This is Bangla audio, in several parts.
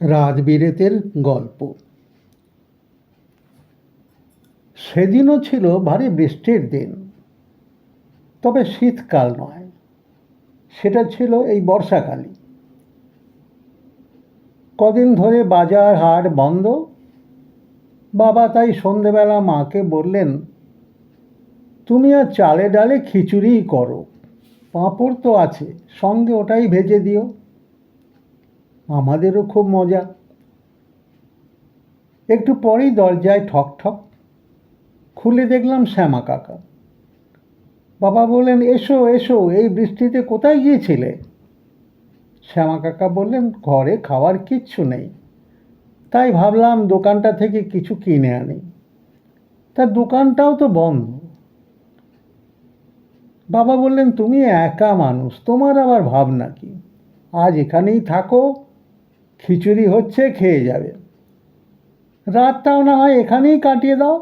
রাতবিরেতের গল্প। সেদিনও ছিল ভারী বৃষ্টির দিন, তবে শীতকাল নয়, সেটা ছিল এই বর্ষাকালই। কদিন ধরে বাজার হাট বন্ধ। বাবা তাই সন্ধেবেলা মাকে বললেন, তুমি আর চালে ডালে খিচুড়িই করো, পাঁপড় তো আছে, সঙ্গে ওটাই ভেজে দিও। আমাদেরও খুব মজা। একটু পরেই দরজায় ঠক ঠক, খুলে দেখলাম শ্যামা কাকা। বাবা বললেন, এসো এসো, এই বৃষ্টিতে কোথায় গিয়েছিলে? শ্যামা কাকা বললেন, ঘরে খাওয়ার কিচ্ছু নেই, তাই ভাবলাম দোকানটা থেকে কিছু কিনে আনি। তা দোকানটাও তো বন্ধ। বাবা বললেন, তুমি একা মানুষ, তোমার আবার ভাবনা কি? আজ এখানেই থাকো, খিচুড়ি হচ্ছে, খেয়ে যাবে। রাতটাও না হয় এখানেই কাটিয়ে দাও।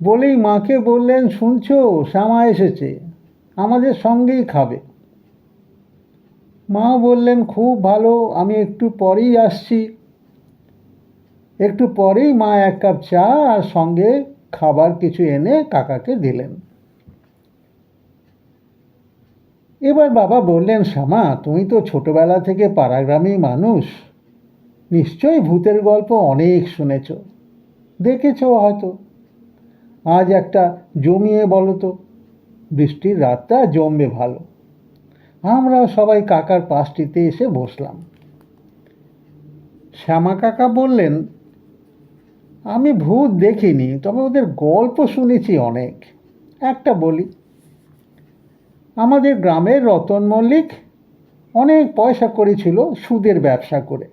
বলেই মাকে বললেন, শুনছো, শ্যামা এসেছে, আমাদের সঙ্গেই খাবে। মা বললেন, খুব ভালো, আমি একটু পরেই আসছি। একটু পরেই মা এক কাপ চা আর সঙ্গে খাবার কিছু এনে কাকাকে দিলেন। এবার বাবা বললেন, শ্যামা, তুমি তো ছোটবেলা থেকে পাড়াগ্রামেই মানুষ, নিশ্চয়ই ভূতের গল্প অনেক শুনেছ, দেখেছ হয়তো। আজ একটা জমিয়ে বলো তো, বৃষ্টির রাতটা জমবে ভালো। আমরা সবাই কাকার পাশটিতে এসে বসলাম। শ্যামা কাকা বললেন, আমি ভূত দেখিনি, তবে ওদের গল্প শুনেছি অনেক। একটা বলি। আমাদের গ্রামের রতন মল্লিক অনেক পয়সা করেছিল সুদের ব্যবসা করে।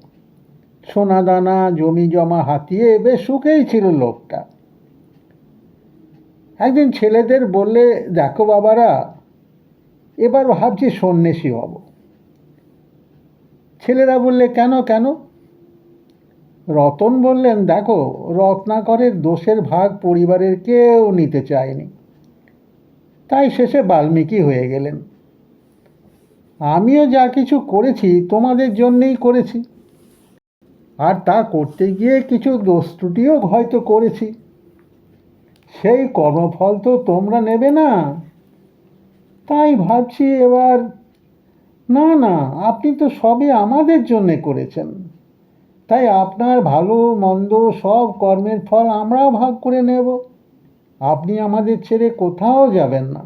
সোনা দানা জমি জমা হাতিয়ে বেশ সুখেই ছিল লোকটা। একদিন ছেলেদের বললে, দেখো বাবারা, এবার ভাবছি সন্ন্যাসী হব। ছেলেরা বললে, কেন কেন? রতন বললেন, দেখো, রত্নাকরের দোষের ভাগ পরিবারের কেউ নিতে চায়নি, তাই শেষে বাল্মীকি হয়ে গেলেন। আমিও যা কিছু করেছি তোমাদের জন্যেই করেছি, আর তা করতে গিয়ে কিছু দোষ ত্রুটিও হয়তো করেছি, সেই কর্মফল তো তোমরা নেবে না। তাই ভাবছি এবার, না না, আপনি তো সবই আমাদের জন্যে করেছেন, তাই আপনার ভালো মন্দ সব কর্মের ফল আমরাও ভাগ করে নেব। আপনি আমাদের ছেড়ে কোথাও যাবেন না,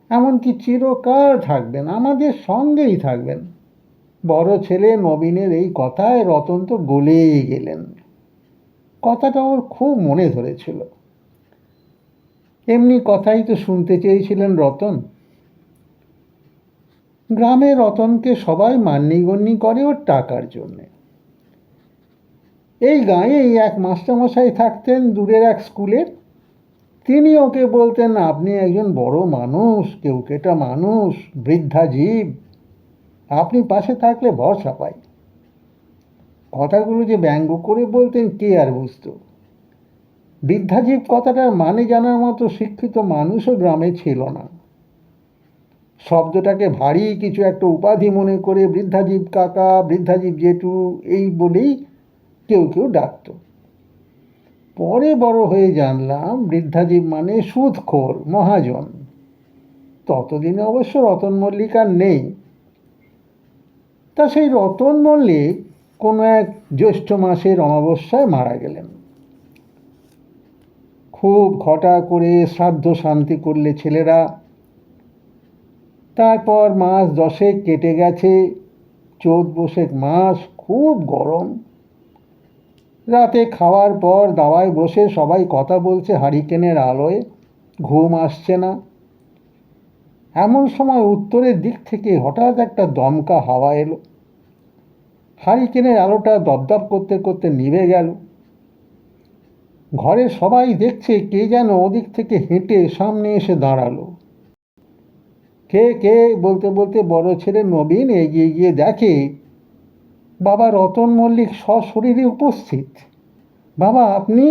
এমনকি চিরকাল থাকবেন, আমাদের সঙ্গেই থাকবেন। বড় ছেলে নবীনের এই কথায় রতন তো গলেই গেলেন। কথাটা ওর খুব মনে ধরেছিল। এমনি কথাই তো শুনতে চেয়েছিলেন রতন। গ্রামে রতনকে সবাই মান্যিগণ্যি করে ওর টাকার জন্যে। এই গাঁয়েই এক মাস্টারমশাই থাকতেন দূরের এক স্কুলের। তিনি ওকে বলতেন, আপনি একজন বড় মানুষ, কেউকেটা মানুষ, বৃদ্ধা জীব, আপনি পাশে থাকলে ভরসা পাই। কথাগুলো যে ব্যঙ্গ করে বলতেন কে আর বুঝত। বৃদ্ধাজীব কথাটার মানে জানার মতো শিক্ষিত মানুষও গ্রামে ছিল না। শব্দটাকে ভারী কিছু একটা উপাধি মনে করে বৃদ্ধাজীব কাকা, বৃদ্ধাজীব জেঠু এই বলেই কেউ কেউ ডাকত। পরে বড় হয়ে জানলাম বৃদ্ধাজীব মানে সুদখোর মহাজন। ততদিনে অবশ্য রতন মল্লিক আর নেই। তা সেই রতন মল্লিক কোনো এক জ্যৈষ্ঠ মাসের অমাবস্যায় মারা গেলেন। খুব ঘটা করে শ্রাদ্ধ শান্তি করলে ছেলেরা। তারপর মাস 10 কেটে গেছে, চৈত বৈশাখ মাস, খুব গরম। রাতে খাওয়ার পর দাওয়ায় বসে সবাই কথা বলছে হারিকেনের আলোয়, ঘুম আসছে না। এমন সময় উত্তরের দিক থেকে হঠাৎ একটা দমকা হাওয়া এলো। হারিকেনের আলোটা দপদপ করতে করতে নিভে গেল। ঘরের সবাই দেখছে কে যেন ওদিক থেকে হেঁটে সামনে এসে দাঁড়ালো। কে কে বলতে বলতে বড় ছেলে নবীন এগিয়ে গিয়ে দেখে বাবা রতন মল্লিক সশরীরে উপস্থিত। বাবা, আপনি?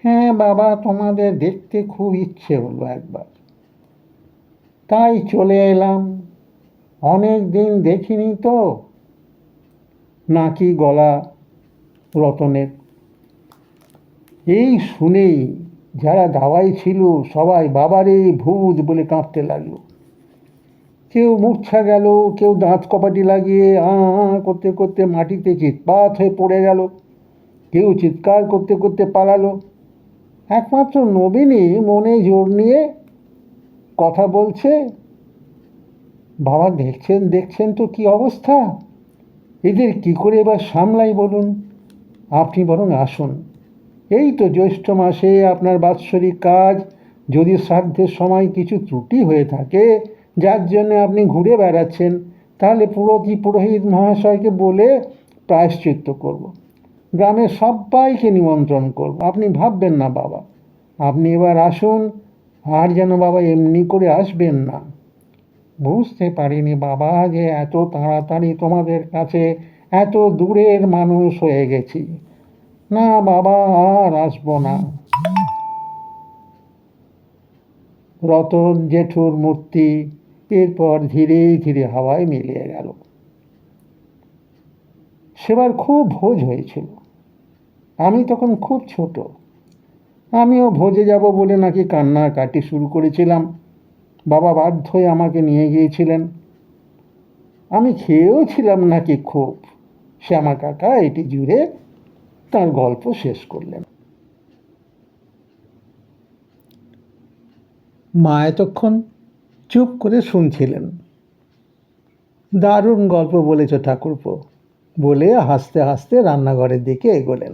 হ্যাঁ বাবা, তোমাদের দেখতে খুব ইচ্ছে হলো একবার, তাই চলে এলাম, অনেক দিন দেখিনি তো। নাকি গলা রতনের। এই শুনেই যারা দাওয়াই ছিল সবাই বাবারে ভূত বলে কাঁপতে লাগলো। কেউ মূর্ছা গেল, কেউ দাঁত কপাটি লাগিয়ে করতে করতে মাটিতে চিৎপাত হয়ে পড়ে গেল, কেউ চিৎকার করতে করতে পালালো। একমাত্র নবীনই মনে জোর নিয়ে কথা বলছে, বাবা দেখছেন দেখছেন তো কি অবস্থা, এদের কি করে এবার সামলাই বলুন, আপনি বরং আসুন। এই তো জ্যৈষ্ঠ মাসে আপনার বাৎসরিক কাজ, যদি শ্রাদ্ধের সময় কিছু ত্রুটি হয়ে থাকে যার জন্য আপনি ঘুরে বেড়াচ্ছেন, তাহলে পুরোহিত মহাশয়কে বলে প্রায়শ্চিত্ত করব। গ্রামের সবাইকে নিমন্ত্রণ করব। আপনি ভাববেন না বাবা, আপনি এবার আসুন, আর যেন বাবা এমনি করে আসবেন না। বুঝতে পারিনি বাবা যে এত তাড়াতাড়ি তোমাদের কাছে এত দূরের মানুষ হয়ে গেছি। না বাবা, আর আসবো না। রতন জেঠুর মূর্তি এরপর ধীরে ধীরে হাওয়ায় মিলিয়ে গেল। সেবার খুব ভোজ হয়েছিল। আমি তখন খুব ছোট। আমিও ভোজে যাব বলে নাকি কান্নাকাটি শুরু করেছিলাম। বাবা বাধ্য হয়ে আমাকে নিয়ে গিয়েছিলেন। আমি খেয়েও ছিলাম নাকি খুব। শ্যামা কাকা এটি জুড়ে তার গল্প শেষ করলেন। মা এতক্ষণ চুপ করে শুনছিলেন। দারুণ গল্প বলেছ ঠাকুরপো বলে হাসতে হাসতে রান্নাঘরের দিকে এগোলেন।